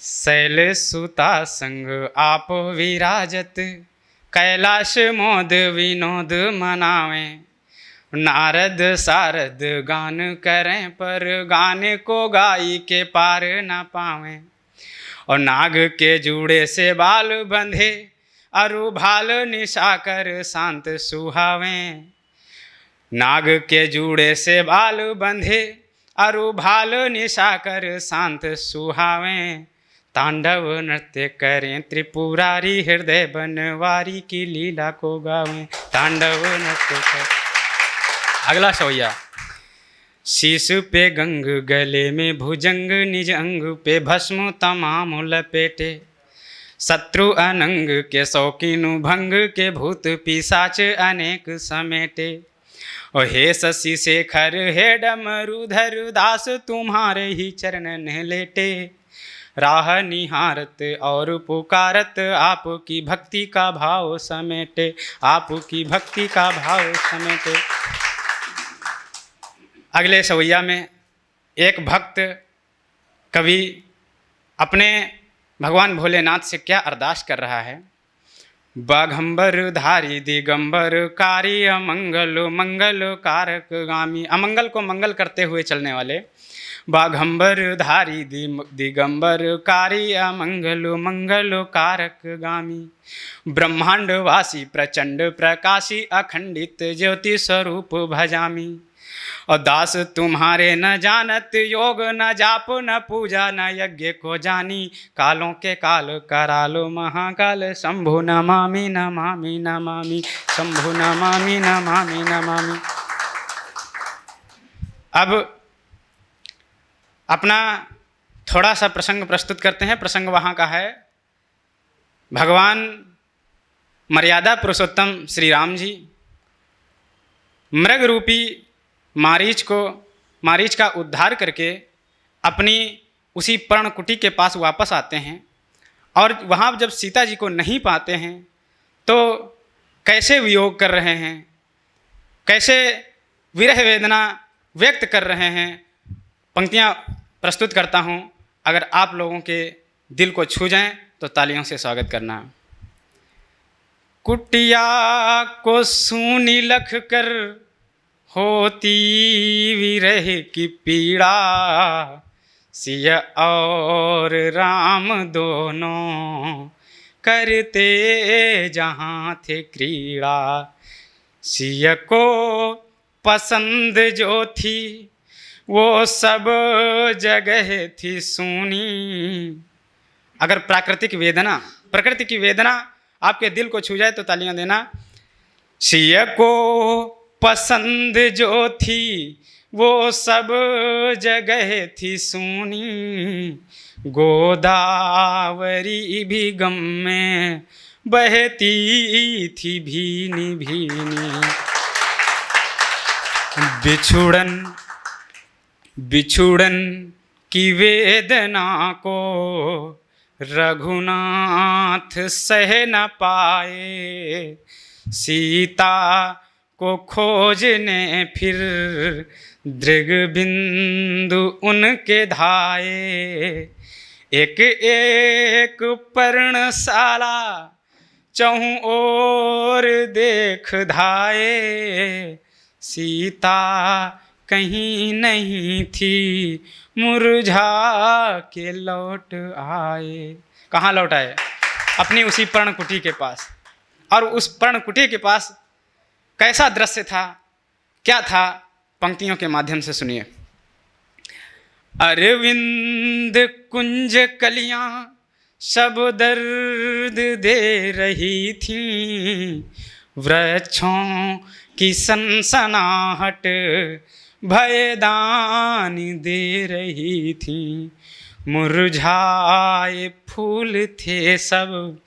शैल सुता संग आप विराजत, कैलाश मोद विनोद मनावें। नारद सारद गान करें, पर गाने को गाई के पार न पावें। और नाग के जूड़े से बाल बंधे, अरु भाल निशा कर शांत सुहावें। नाग के जूड़े से बाल बंधे, अरु भाल निशा कर शांत सुहावें। तांडव नृत्य करें त्रिपुरारी, हृदय बनवारी की लीला को गावें। तांडव नृत्य करें। अगला सवैया। शीश पे गंग गले में भुजंग, निज अंग पे भस्म तमाम लपेटे। शत्रु अनंग के शौकीनु भंग, के भूत पिशाच अनेक समेटे। और हे शशि शेखर हे डमरूधर दास, तुम्हारे ही चरणन लेटे। राह निहारत और पुकारत, आपकी भक्ति का भाव समेटे। आपकी भक्ति का भाव समेटे। अगले सवैया में एक भक्त कवि अपने भगवान भोलेनाथ से क्या अरदास कर रहा है। बाघंबर धारी दिगंबर कारी, अमंगल मंगल कारक गामी। अमंगल को मंगल करते हुए चलने वाले। बाघंबर धारी दिगंबर कारी, अमंगल मंगल कारक गामी। ब्रह्मांडवासी प्रचंड प्रकाशी, अखंडित ज्योति स्वरूप भजामी। और दास तुम्हारे न जानत योग, न जाप न पूजा न यज्ञ को जानी। कालों के काल करालो महाकाल, शंभु नमामि नमामि नमामि। शंभु नमामि नमामि नमामि। अब अपना थोड़ा सा प्रसंग प्रस्तुत करते हैं। प्रसंग वहाँ का है, भगवान मर्यादा पुरुषोत्तम श्री राम जी मृग रूपी मारीच का उद्धार करके अपनी उसी पर्णकुटी के पास वापस आते हैं। और वहाँ जब सीता जी को नहीं पाते हैं तो कैसे वियोग कर रहे हैं, कैसे विरह वेदना व्यक्त कर रहे हैं, पंक्तियाँ प्रस्तुत करता हूँ। अगर आप लोगों के दिल को छू जाएं तो तालियों से स्वागत करना। कुटिया को सूनी लख कर होती विरह की पीड़ा, सिया और राम दोनों करते जहाँ थे क्रीड़ा। सिया को पसंद जो थी वो सब जगह थी सुनी। अगर प्रकृति की वेदना आपके दिल को छू जाए तो तालियां देना। सिया को पसंद जो थी वो सब जगह थी सुनी। गोदावरी भी गम में बहती थी भीनी भीनी। बिछुड़न की वेदना को रघुनाथ सह न पाए। सीता को खोजने फिर दृग बिंदु उनके धाये। एक एक पर्णशाला चहुं ओर देख धाये। सीता कहीं नहीं थी मुरझा के लौट आए। कहाँ लौट आए? अपनी उसी पर्णकुटी के पास। और उस पर्णकुटी के पास कैसा दृश्य था, क्या था, पंक्तियों के माध्यम से सुनिए। अरविंद कुंज कलियां सब दर्द दे रही थी। वृक्षों की सनसनाहट भयदान दे रही थी। मुरझाए फूल थे सब,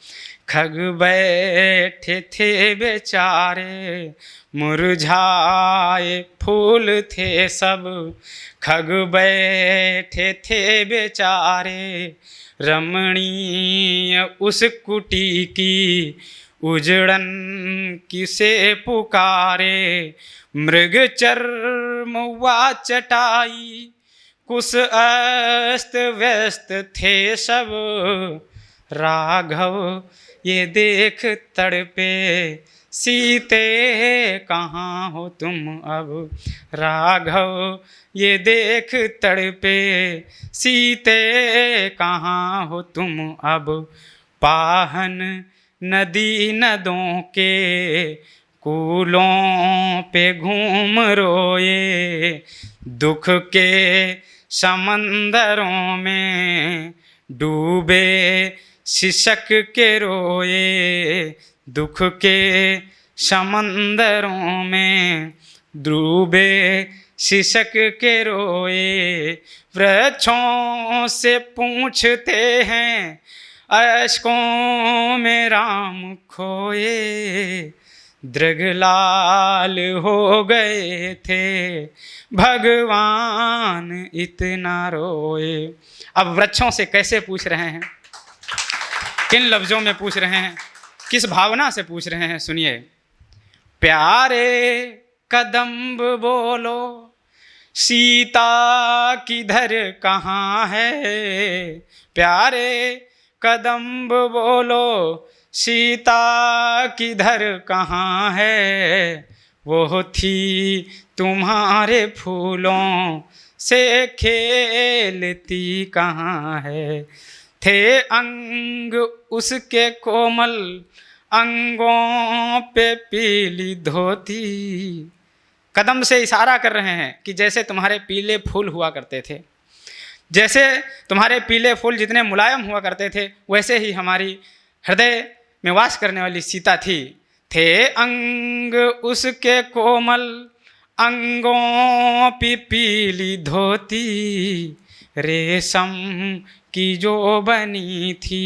खग बैठे थे बेचारे। मुरझाए फूल थे सब, खग बैठे थे बेचारे। रमणीय उस कुटी की उजड़न किसे पुकारे। मृग चर्म वा चटाई कुछ अस्त व्यस्त थे सब, राघव ये देख तड़पे, सीते कहाँ हो तुम अब। राघव ये देख तड़पे, सीते कहाँ हो तुम अब। पाहन नदी नदों के कूलों पे घूम रोए, दुख के समंदरों में डूबे शिशक के रोए, दुख के समंदरों में डूबे शिशक के रोए। वृक्षों से पूछते हैं अश्कों में राम खोए, दृगलाल हो गए थे भगवान इतना रोए। अब वृक्षों से कैसे पूछ रहे हैं, किन लफ्जों में पूछ रहे हैं, किस भावना से पूछ रहे हैं, सुनिए। प्यारे कदम्ब बोलो, सीता किधर कहाँ है। प्यारे कदम्ब बोलो, सीता किधर कहाँ है। वो थी तुम्हारे फूलों से खेलती कहाँ है। थे अंग उसके कोमल, अंगों पे पीली धोती। कदम से इशारा कर रहे हैं कि जैसे तुम्हारे पीले फूल हुआ करते थे, जैसे तुम्हारे पीले फूल जितने मुलायम हुआ करते थे, वैसे ही हमारी हृदय में वास करने वाली सीता थी। थे अंग उसके कोमल, अंगों पे पीली धोती, रेशम की जो बनी थी,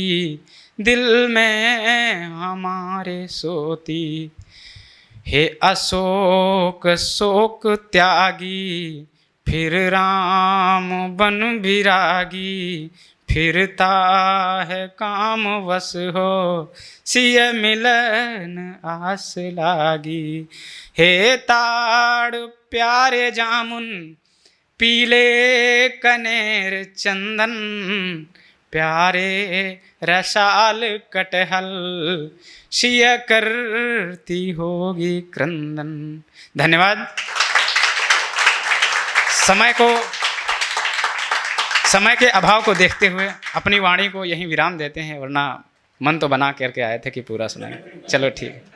दिल में हमारे सोती। हे अशोक शोक त्यागी, फिर राम बन विरागी, फिरता है काम वश हो, सिय मिलन आस लागी। हे ताड़ प्यारे जामुन, पीले कनेर चंदन, प्यारे रसाल कटहल, सिय करती होगी क्रंदन। धन्यवाद। समय के अभाव को देखते हुए अपनी वाणी को यहीं विराम देते हैं, वरना मन तो बना करके आए थे कि पूरा सुनाएं। चलो ठीक है।